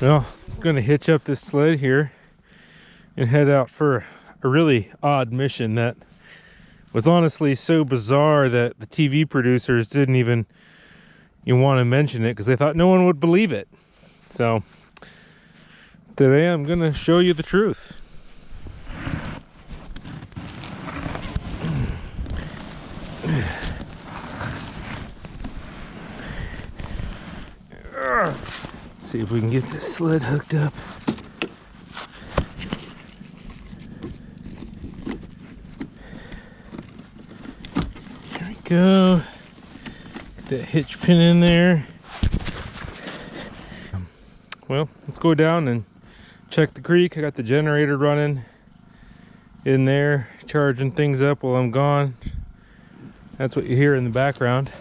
Well, I'm gonna hitch up this sled here and head out for a really odd mission that was honestly so bizarre that the TV producers didn't even want to mention it because they thought no one would believe it. So today I'm gonna show you the truth. Let's see if we can get this sled hooked up. There we go. Get that hitch pin in there. Well, let's go down and check the creek. I got the generator running in there, charging things up while I'm gone. That's what you hear in the background.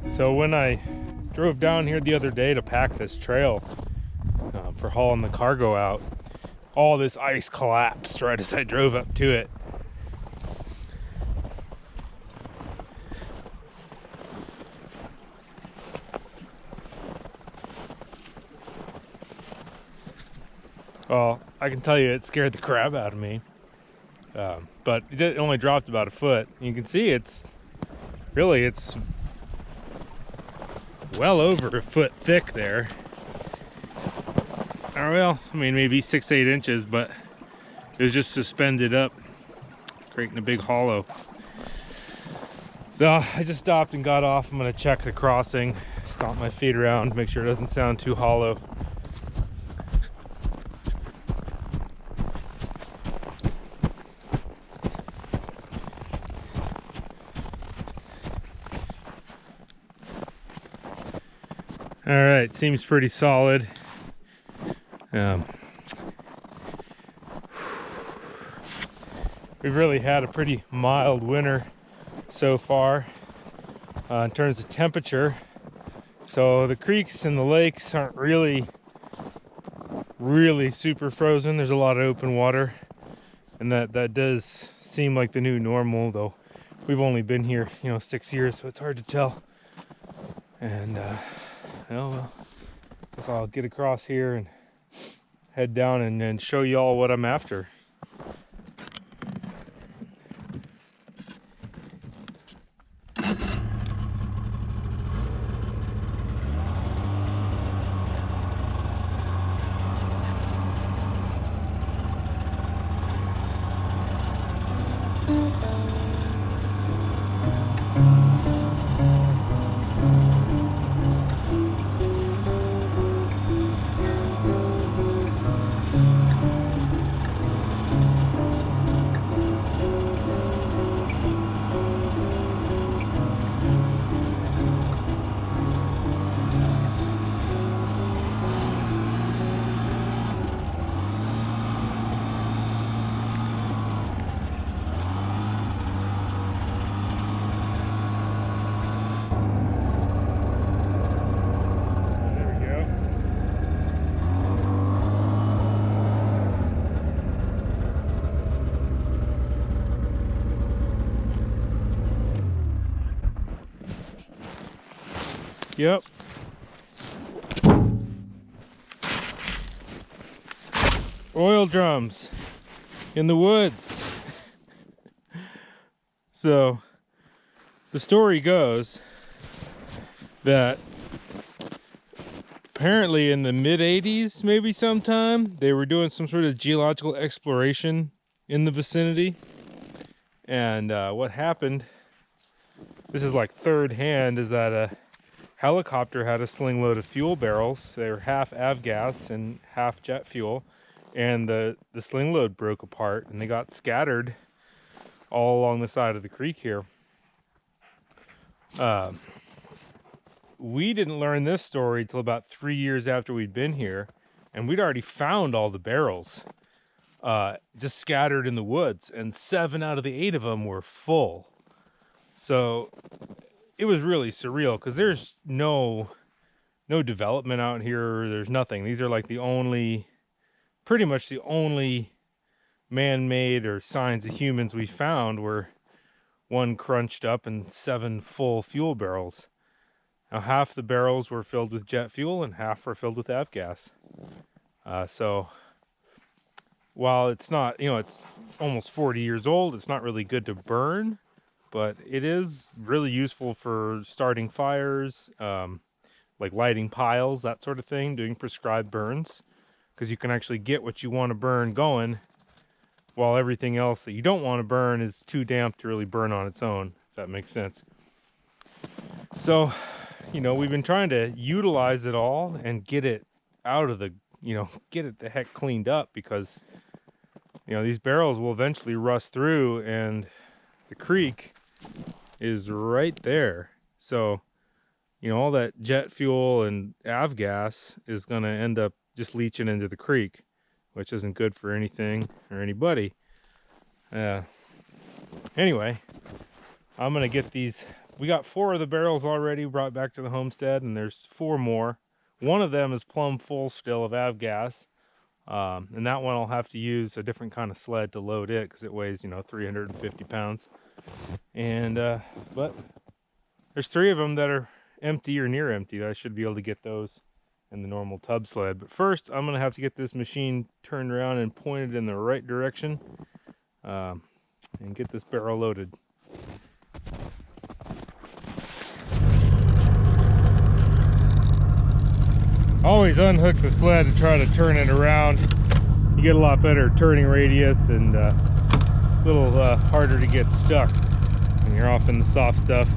So when I drove down here the other day to pack this trail for hauling the cargo out, all this ice collapsed right as I drove up to it. Well, I can tell you it scared the crap out of me, but it only dropped about a foot. You can see it's well over a foot thick there. Or well, I mean maybe 6-8 inches, but it was just suspended up, creating a big hollow. So I just stopped and got off. I'm gonna check the crossing, stomp my feet around, make sure it doesn't sound too hollow. All right, seems pretty solid. We've really had a pretty mild winter so far in terms of temperature. So the creeks and the lakes aren't really super frozen. There's a lot of open water, and that does seem like the new normal, though we've only been here 6 years, so it's hard to tell. And well, I guess I'll get across here and head down and show you all what I'm after. Yep. Oil drums in the woods. So the story goes that apparently in the mid-'80s, maybe sometime, they were doing some sort of geological exploration in the vicinity. And what happened, this is like third hand, is that a helicopter had a sling load of fuel barrels. They were half avgas and half jet fuel. And the sling load broke apart and they got scattered all along the side of the creek here. We didn't learn this story till about 3 years after we'd been here, and we'd already found all the barrels just scattered in the woods, and 7 out of the 8 of them were full. So it was really surreal because there's no development out here. There's nothing. These are like pretty much the only man-made or signs of humans we found were 1 crunched up and 7 full fuel barrels. Now half the barrels were filled with jet fuel and half were filled with avgas. So while it's not, it's almost 40 years old, it's not really good to burn, but it is really useful for starting fires, like lighting piles, that sort of thing, doing prescribed burns, because you can actually get what you want to burn going while everything else that you don't want to burn is too damp to really burn on its own, if that makes sense. So, we've been trying to utilize it all and get it out of the, get it the heck cleaned up, because, these barrels will eventually rust through and the creek is right there. So, all that jet fuel and avgas is going to end up just leaching into the creek, which isn't good for anything or anybody. Anyway, I'm going to get these. We got 4 of the barrels already brought back to the homestead, and there's 4 more. One of them is plumb full still of avgas, and that one I'll have to use a different kind of sled to load it because it weighs, 350 pounds. And but there's 3 of them that are empty or near empty. I should be able to get those in the normal tub sled. But first, I'm going to have to get this machine turned around and pointed in the right direction, and get this barrel loaded. Always unhook the sled to try to turn it around. You get a lot better turning radius and a little harder to get stuck when you're off in the soft stuff.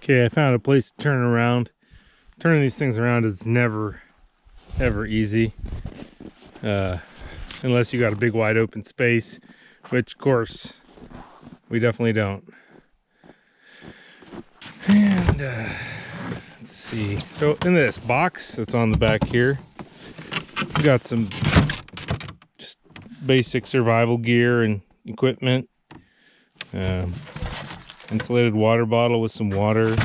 Okay, I found a place to turn around. Turning these things around is never, ever easy. Unless you got a big wide open space, which of course, we definitely don't. And let's see. So in this box that's on the back here, we got some just basic survival gear and equipment. Insulated water bottle with some water,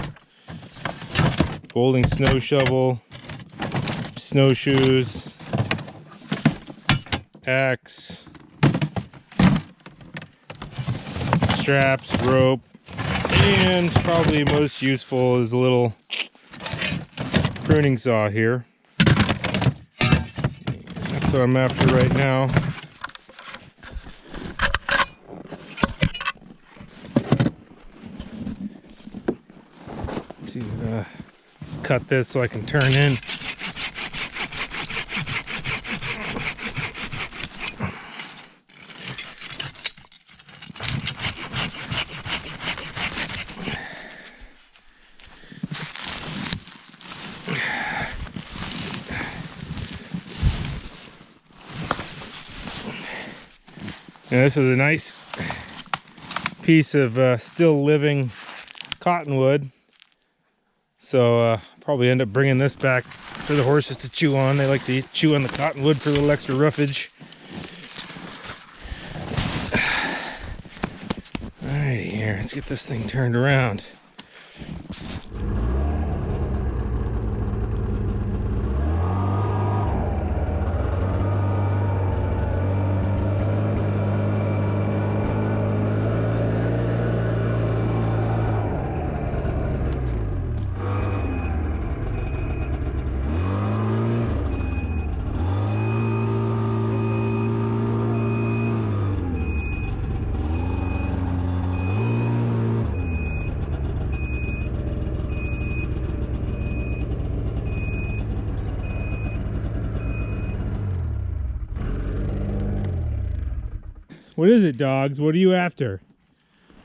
folding snow shovel, snowshoes, axe, straps, rope, and probably most useful is a little pruning saw here. That's what I'm after right now. Just cut this so I can turn in. Now, this is a nice piece of still living cottonwood. So probably end up bringing this back for the horses to chew on. They like to chew on the cottonwood for a little extra roughage. Alrighty, here, let's get this thing turned around. What is it, dogs? What are you after?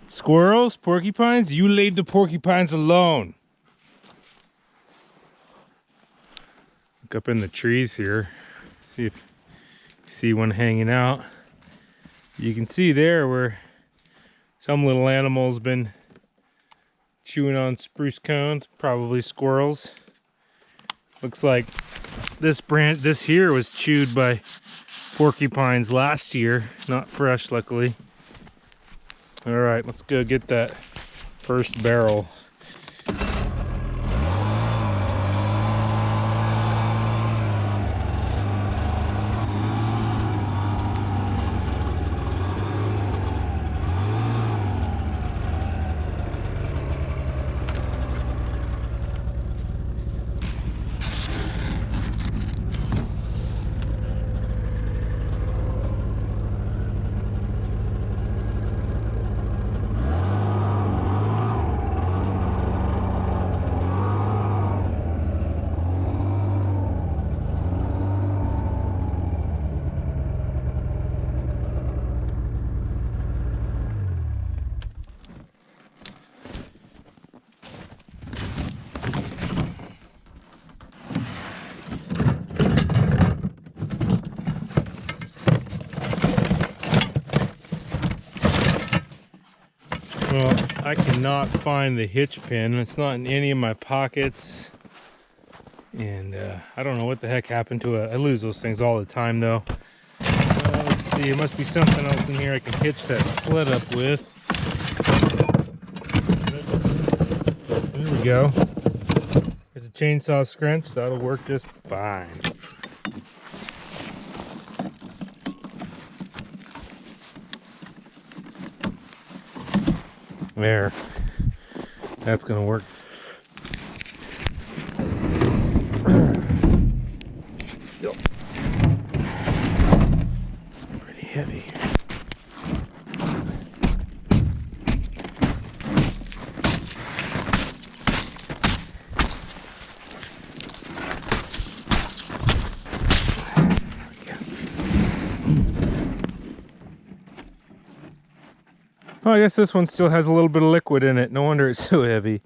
Squirrels? Porcupines? You leave the porcupines alone. Look up in the trees here. See if you see one hanging out. You can see there where some little animal's been chewing on spruce cones, probably squirrels. Looks like this here was chewed by porcupines last year, not fresh luckily. All right, let's go get that first barrel. Well, I cannot find the hitch pin. It's not in any of my pockets. And I don't know what the heck happened to it. I lose those things all the time though. Let's see, it must be something else in here I can hitch that sled up with. There we go. There's a chainsaw scrunch. That'll work just fine. There. That's gonna work. Pretty heavy. Oh, I guess this one still has a little bit of liquid in it. No wonder it's so heavy.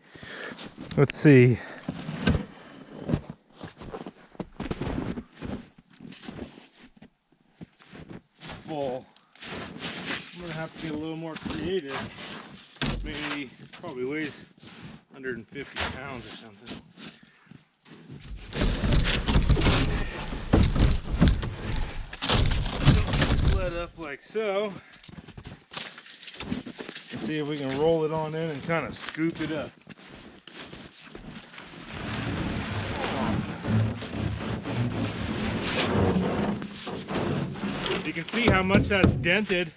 Let's see. Full. I'm gonna have to be a little more creative. Maybe, probably weighs 150 pounds or something. Sled up like so. See if we can roll it on in and kind of scoop it up. You can see how much that's dented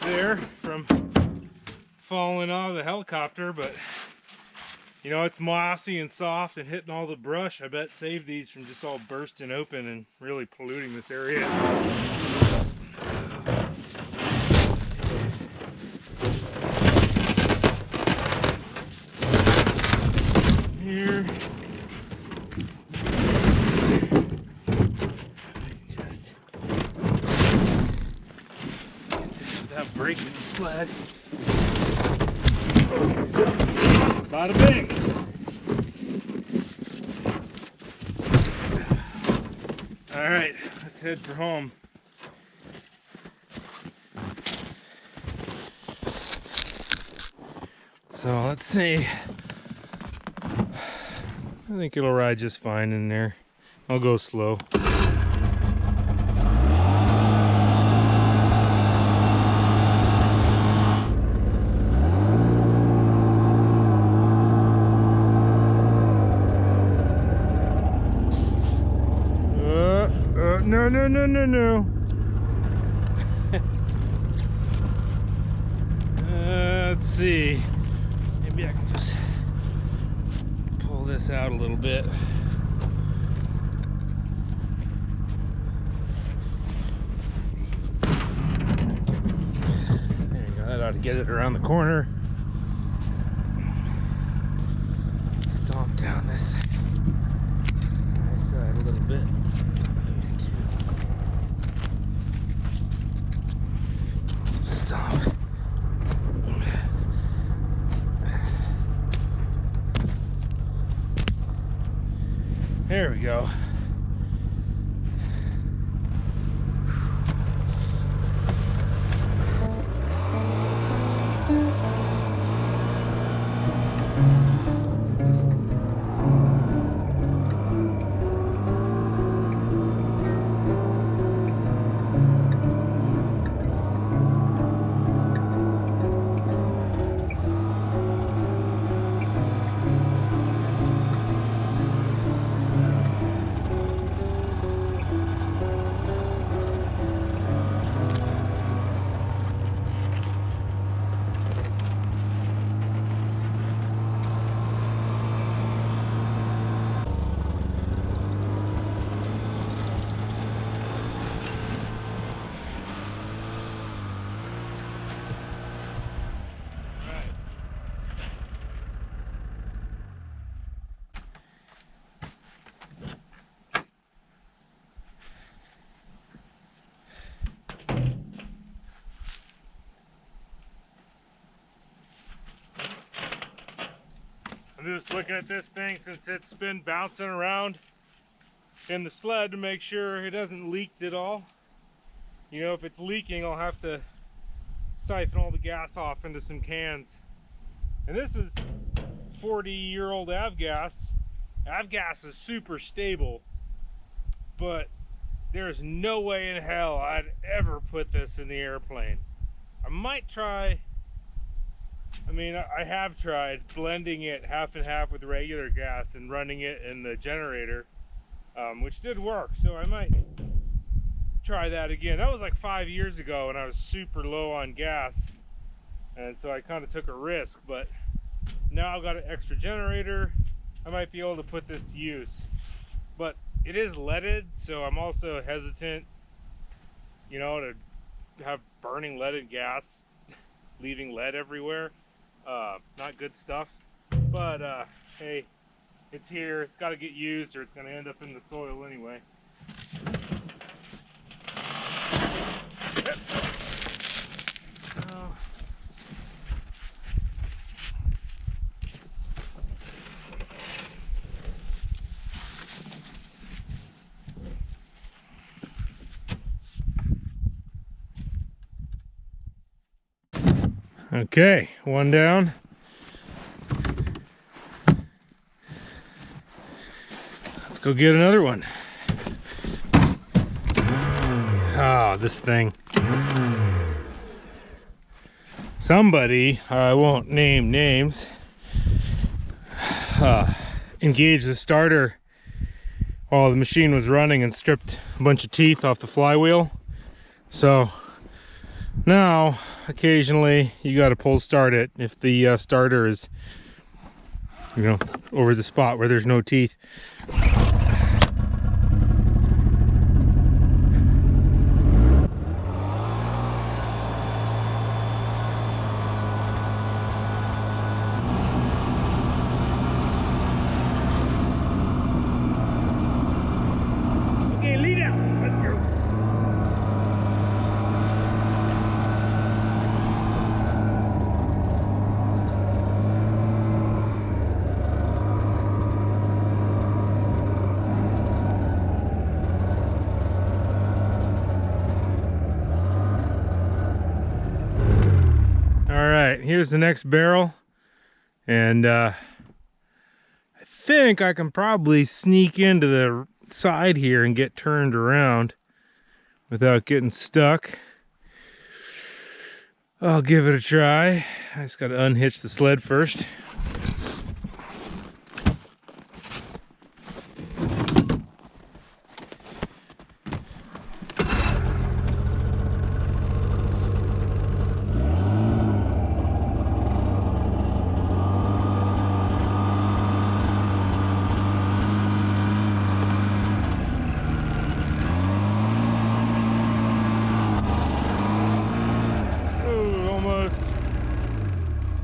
there from falling out of the helicopter, but you know, it's mossy and soft and hitting all the brush. I bet saved these from just all bursting open and really polluting this area. Here. Just get this without breaking the sled. Bada bing. All right, let's head for home. So let's see. I think it'll ride just fine in there. I'll go slow. No. Let's see. Maybe I can just pull this out a little bit. There you go. That ought to get it around the corner. Stomp down this side a little bit. go. I'm just looking at this thing since it's been bouncing around in the sled to make sure it hasn't leaked at all. You know, if it's leaking, I'll have to siphon all the gas off into some cans. And this is 40-year-old avgas. Avgas is super stable, but there's no way in hell I'd ever put this in the airplane. I might try, I have tried blending it half and half with regular gas and running it in the generator, which did work, so I might try that again. That was like 5 years ago and I was super low on gas, and so I kind of took a risk, but now I've got an extra generator. I might be able to put this to use, but it is leaded, so I'm also hesitant, you know, to have burning leaded gas leaving lead everywhere. Not good stuff, but hey, it's here, it's got to get used or it's going to end up in the soil anyway. Okay, one down. Let's go get another one. Oh, this thing. Somebody, I won't name names, engaged the starter while the machine was running and stripped a bunch of teeth off the flywheel. So now, occasionally, you got to pull start it if the starter is, you know, over the spot where there's no teeth. Okay, lead out. Let's go. Here's the next barrel, and I think I can probably sneak into the side here and get turned around without getting stuck. I'll give it a try. I just got to unhitch the sled first.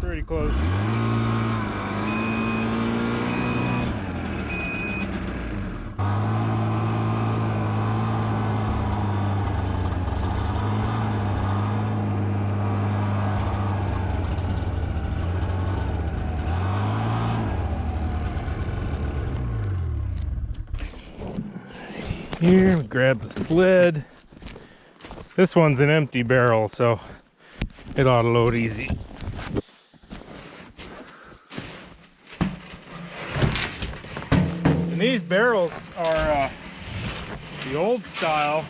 Pretty close. here, we grab the sled. This one's an empty barrel, so it ought to load easy. And these barrels are the old style.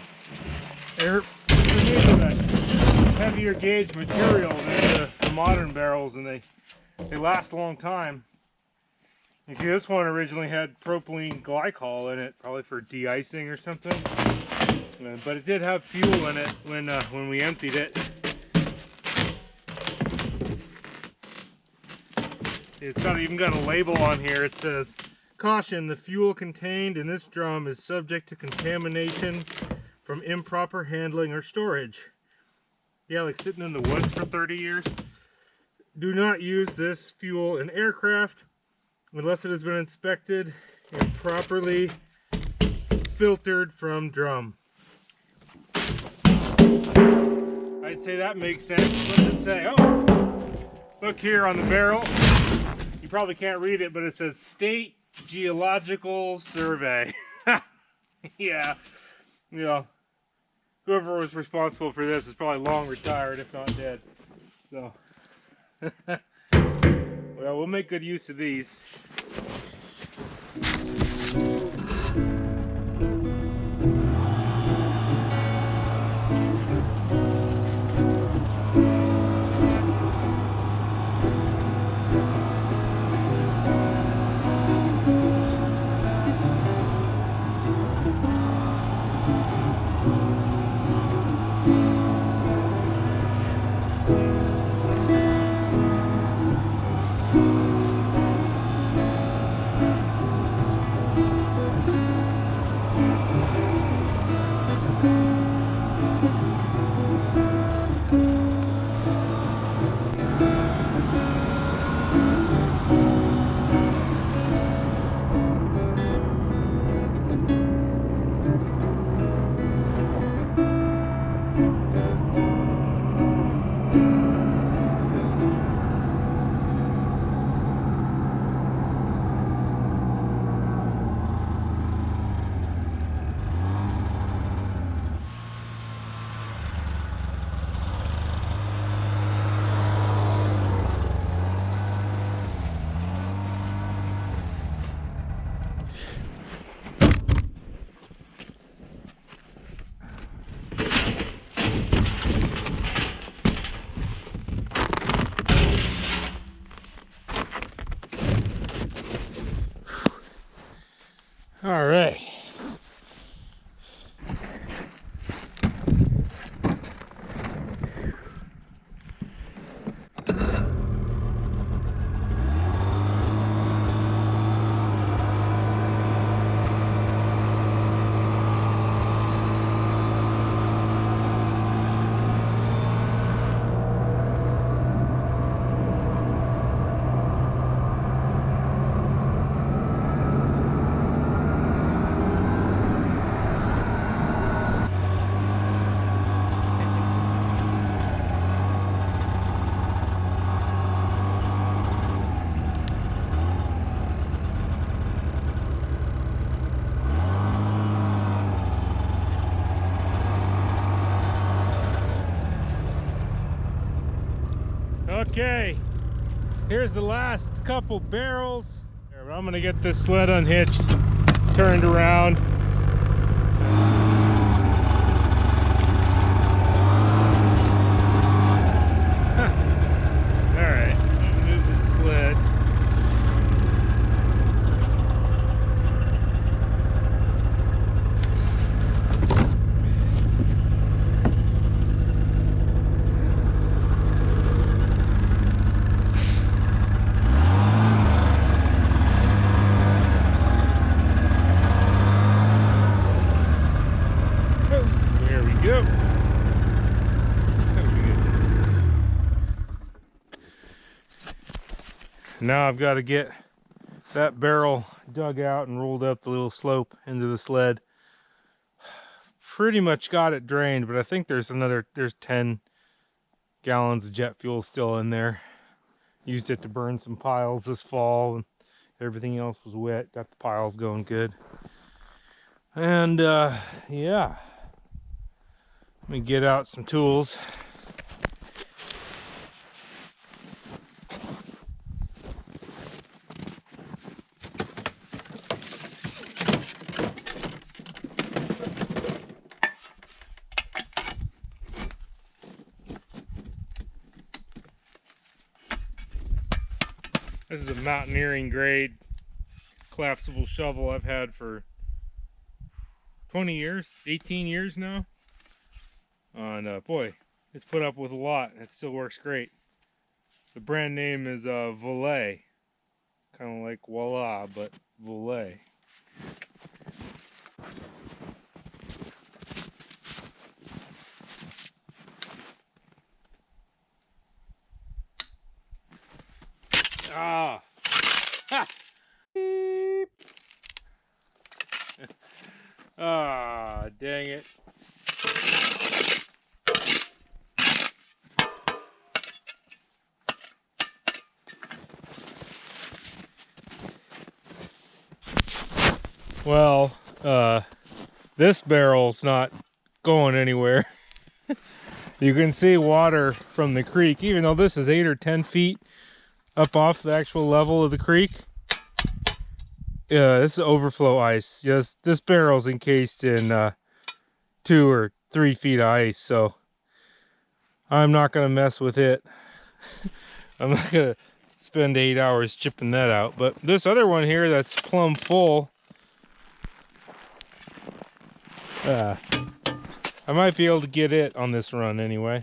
They're made of a heavier gauge material than the modern barrels, and they last a long time. You see, this one originally had propylene glycol in it, probably for de-icing or something. But it did have fuel in it when we emptied it. It's even got a label on here. It says, "Caution, the fuel contained in this drum is subject to contamination from improper handling or storage." Yeah, like sitting in the woods for 30 years. Do not use this fuel in aircraft unless it has been inspected and properly filtered from drum. I'd say that makes sense. What does it say? Oh, look here on the barrel. You probably can't read it, but it says State Geological Survey. Yeah. Whoever was responsible for this is probably long retired, if not dead. So, well, we'll make good use of these. All right. Okay, here's the last couple barrels. I'm gonna get this sled unhitched, turned around. All right, move the sled. Yep. Now I've got to get that barrel dug out and rolled up the little slope into the sled. Pretty much got it drained, but I think there's 10 gallons of jet fuel still in there. Used it to burn some piles this fall, and everything else was wet. Got the piles going good. And yeah, let me get out some tools. This is a mountaineering grade collapsible shovel I've had for 20 years, 18 years now. And boy, it's put up with a lot. It still works great. The brand name is Volet. Kind of like voila, but Volet. Ah! Ha! Beep! Ah, dang it. Well, this barrel's not going anywhere. You can see water from the creek, even though this is 8 or 10 feet up off the actual level of the creek. This is overflow ice. Yes, this barrel's encased in 2 or 3 feet of ice, so I'm not gonna mess with it. I'm not gonna spend 8 hours chipping that out. But this other one here that's plumb full, I might be able to get it on this run anyway.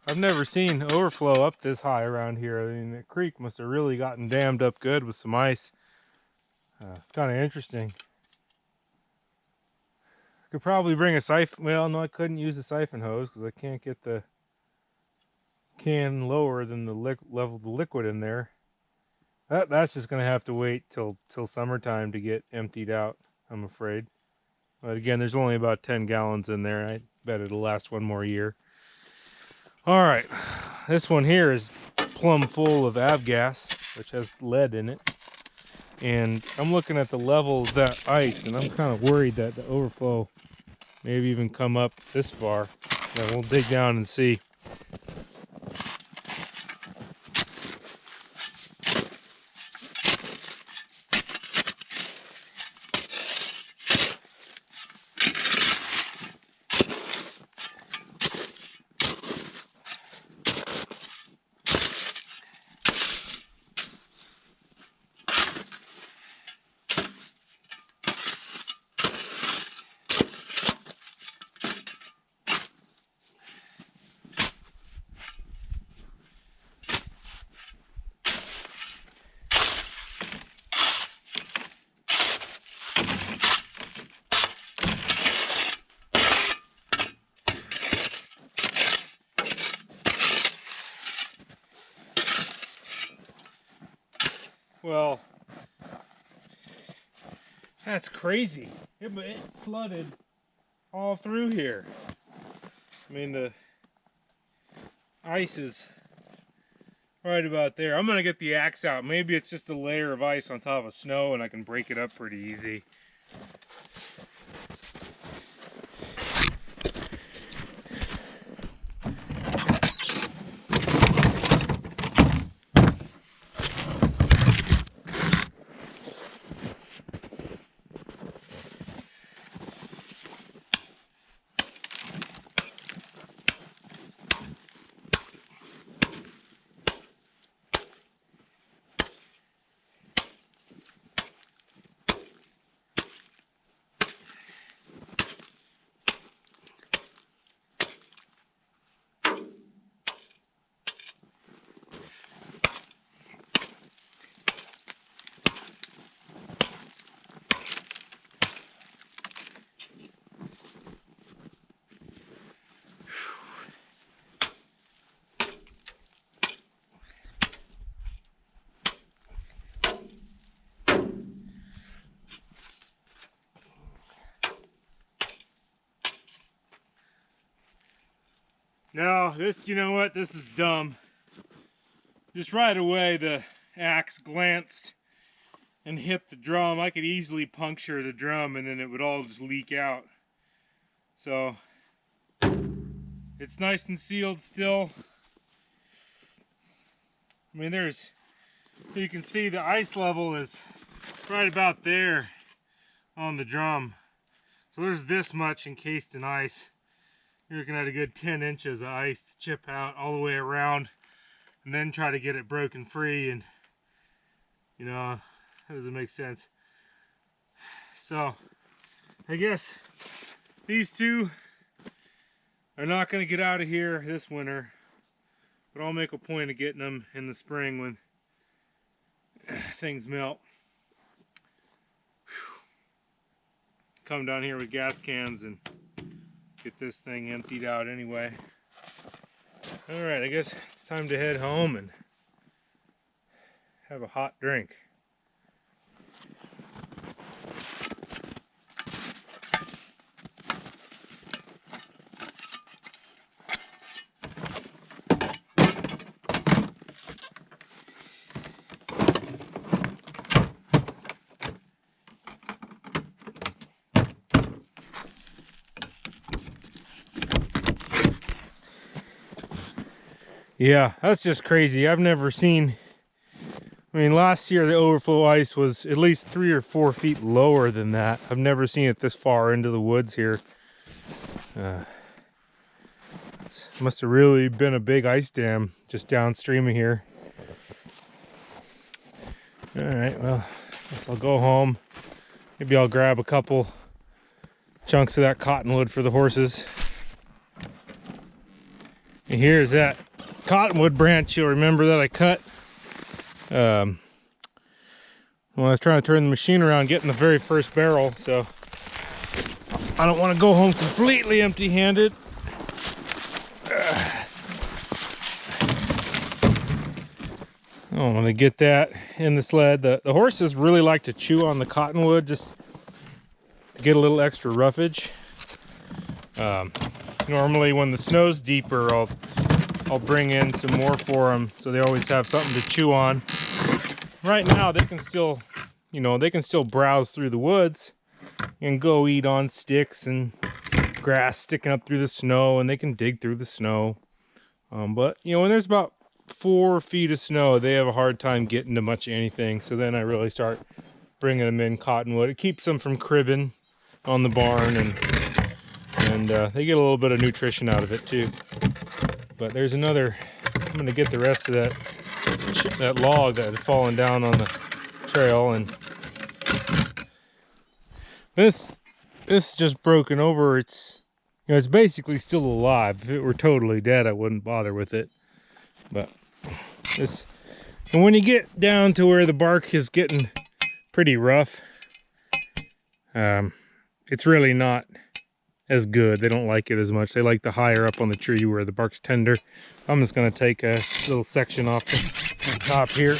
I've never seen overflow up this high around here. I mean, the creek must have really gotten dammed up good with some ice. It's kind of interesting. Could probably bring a siphon. Well, no, I couldn't use a siphon hose because I can't get the can lower than the level of the liquid in there. That's just gonna have to wait till summertime to get emptied out, I'm afraid. But again, there's only about 10 gallons in there. I bet it'll last one more year. All right, this one here is plumb full of avgas, which has lead in it. And I'm looking at the level of that ice, and I'm kind of worried that the overflow maybe even come up this far. Then we'll dig down and see. Well, that's crazy. It flooded all through here. I mean, the ice is right about there. I'm gonna get the axe out. Maybe it's just a layer of ice on top of snow and I can break it up pretty easy. No, you know what? This is dumb. Just right away, the axe glanced and hit the drum, I could easily puncture the drum and then it would all just leak out. So it's nice and sealed still. I mean, you can see the ice level is right about there on the drum. So there's this much encased in ice. You're looking at a good 10 inches of ice to chip out all the way around and then try to get it broken free, and you know, that doesn't make sense. So I guess these two are not going to get out of here this winter, but I'll make a point of getting them in the spring when things melt. Whew. Come down here with gas cans and get this thing emptied out anyway. All right, I guess it's time to head home and have a hot drink. Yeah, that's just crazy. I've never seen, I mean, last year the overflow ice was at least 3 or 4 feet lower than that. I've never seen it this far into the woods here. It must have really been a big ice dam just downstream of here. All right, well, I guess I'll go home. Maybe I'll grab a couple chunks of that cottonwood for the horses. And here's that cottonwood branch you'll remember that I cut when I was trying to turn the machine around, getting the very first barrel. So I don't want to go home completely empty-handed. I'm gonna get that in the sled. The horses really like to chew on the cottonwood just to get a little extra roughage. Normally when the snow's deeper, I'll bring in some more for them, so they always have something to chew on. Right now they can still, you know, they can still browse through the woods and go eat on sticks and grass sticking up through the snow, and they can dig through the snow. But you know, when there's about 4 feet of snow, they have a hard time getting to much of anything. So then I really start bringing them in cottonwood. It keeps them from cribbing on the barn, and they get a little bit of nutrition out of it too. But there's another, I'm gonna get the rest of that log that had fallen down on the trail, and this just broken over. It's, you know, it's basically still alive. If it were totally dead, I wouldn't bother with it. But this, and when you get down to where the bark is getting pretty rough, it's really not as good. They don't like it as much. They like the higher up on the tree where the bark's tender. I'm just going to take a little section off the top here.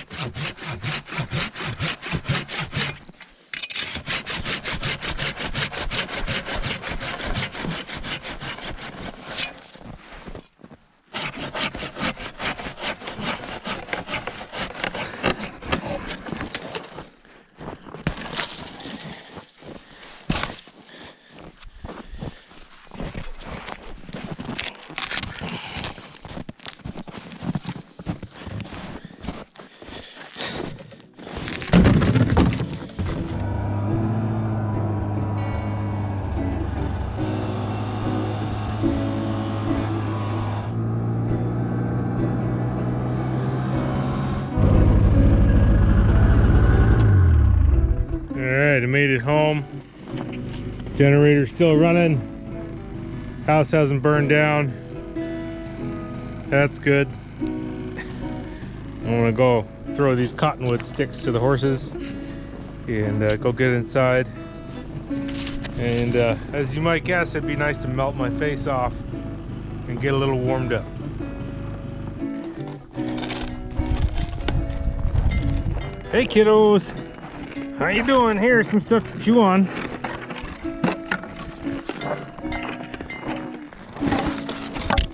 I made it home. Generator's still running. House hasn't burned down. That's good. I'm gonna go throw these cottonwood sticks to the horses and go get inside. And as you might guess, it'd be nice to melt my face off and get a little warmed up. Hey kiddos, how you doing? Here's some stuff to chew on.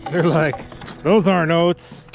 They're like, those aren't oats.